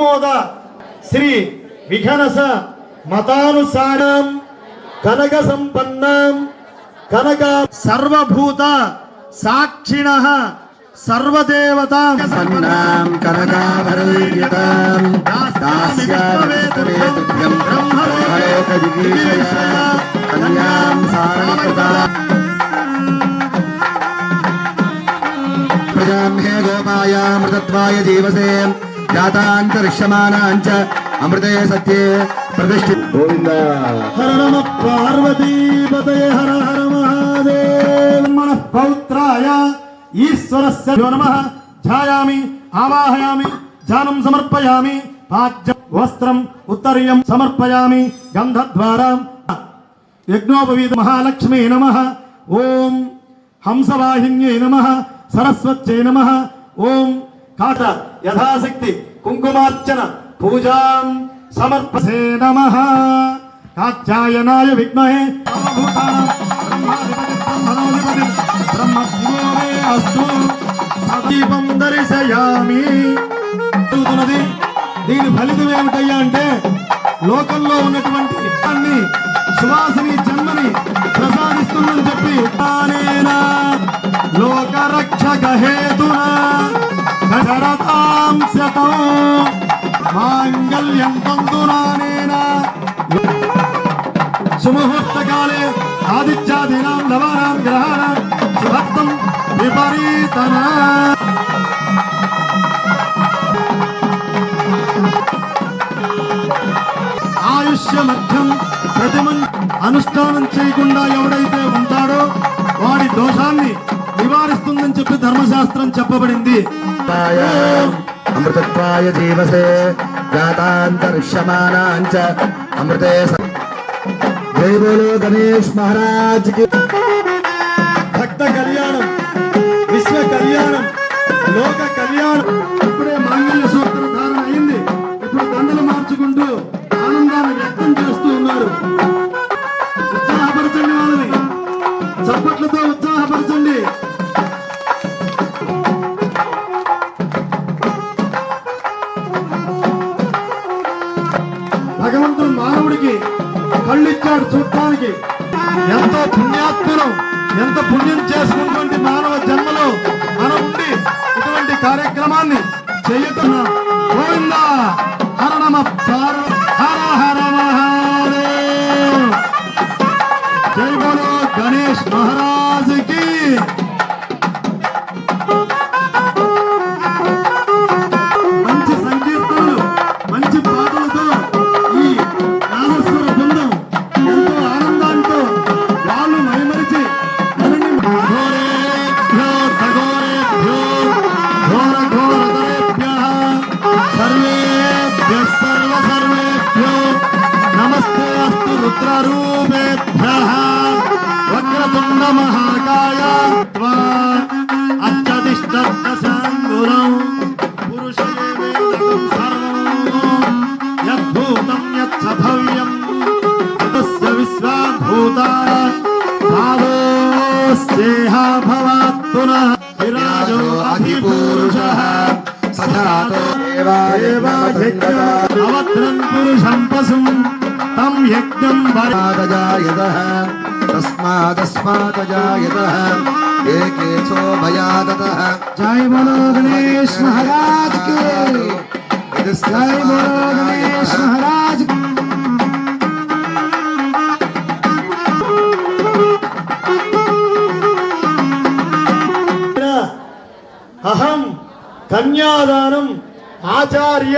ఆమోద శ్రీ విఘనస మతానుసారం కనక సంపన్నం కనక సర్వభూత సాక్షిణః సర్వదేవతాం సన్నాం కనకాభరణయుతాం దాస్యామిత్రవేతుభ్యం బ్రహ్మలోకజిగీషయా కన్యాం సారంకృతాం ప్రజామ్హే గోపాయామృతత్వాయ జీవసే జాతాంతరిష్యమానాంచ అమృతే సత్యే ప్రతిష్ఠి గోవింద. హర నమ పార్వతీపతయే హర హర మహాదేవ. మనః పౌత్రాయ ఈశ్వరస్య నమః ధ్యాయామి ఆవాహయామి ధ్యానం సమర్పయామి పాద్యం వస్త్రం ఉత్తరీయం సమర్పయామి గంధద్వారాం యజ్ఞోపవీత మహాలక్ష్మీ నమః. ఓం హంసవాహిన్యై నమః సరస్వత్యై నమః. ఓం కాట యథాశక్తి కుంకుమార్చన పూజాం సమర్పసే నమః. కాత్యాయనాయ విద్మహే దీపం దర్శయామి. దీని ఫలితం ఏమిటయ్యా అంటే లోకంలో ఉన్నటువంటి సువాసిని జన్మని ప్రసాదిస్తుందని చెప్పి లోకరక్షక హేతున మాంగళ్యం తంతునానేన సుముహూర్తకాలే ఆదిత్యాదీనాం నవానాం గ్రహాణాం శుభత్వం విపరీతన. ఆయుష్యమధ్యం ప్రతిమన్ అనుష్ఠానం చేయకుండా ఎవడైతే ఉంటాడో వాడి దోషాన్ని నివారిస్తుందని చెప్పి ధర్మశాస్త్రం చెప్పబడింది. అమృతత్వాయ జీవసే జాతాంతరిష్యమానాంచ అమృతే. జై బోలో గణేష్ మహారాజ్ కి. భక్త కళ్యాణం, విశ్వ కళ్యాణం, లోక కళ్యాణం. ఇప్పుడే మాంగళ్య సూత్ర ధారణ అయింది. ఇప్పుడు దండలు మార్చుకుంటూ ఆనందాన్ని వ్యక్తం చేస్తూ ఉన్నారు. ఉత్సాహపరచండి, వాళ్ళని చప్పట్లతో ఉత్సాహపరచండి. భగవంతుడు మానవుడికి కళ్ళిచ్చాడు చూడటానికి. ఎంతో పుణ్యాత్ములం, ఎంత పుణ్యం చేసుకున్నటువంటి మానవ జన్మలో మనం ఉండి ఇటువంటి కార్యక్రమాన్ని చేయతున్నా. గోవింద హర నమ హర హర మహాదేవ్. జై బోలో గణేష్ మహారాజ్ కి. మంచి సంకీర్తనలు, మంచి పాటలతో ఈ నామస్వర బృందం ఎంతో ఆనందంతో వాళ్ళు మైమరిచి ఘోరేభ్యో ఘోరేభ్యో ఘోర ఘోరతరేభ్యః సర్వేభ్యః సర్వేభ్యో నమస్తే అస్తు రుద్రరూపేభ్యః వక్రతుండ మహాకాయ త్వా అత్యతిష్ఠత్సాంగురం పురుషయేవేదకం సర్వం యద్భూతం యత్సభవ్యం తస్య విశ్వాభూతా భావోస్యేహ భవాత్ పునః విరాజో అధిపురుషః సధాతో అవత్రం పురుషం పశుం తం యజ్ఞం జాయతః తస్మాదస్మాతజాయతః ఏకేశో భయాదతః. జై బోలో గణేష్ మహారాజ్ కి. జై బోలో గణేష్ మహారాజ్ కి. అహం కన్యాదానం ఆచార్య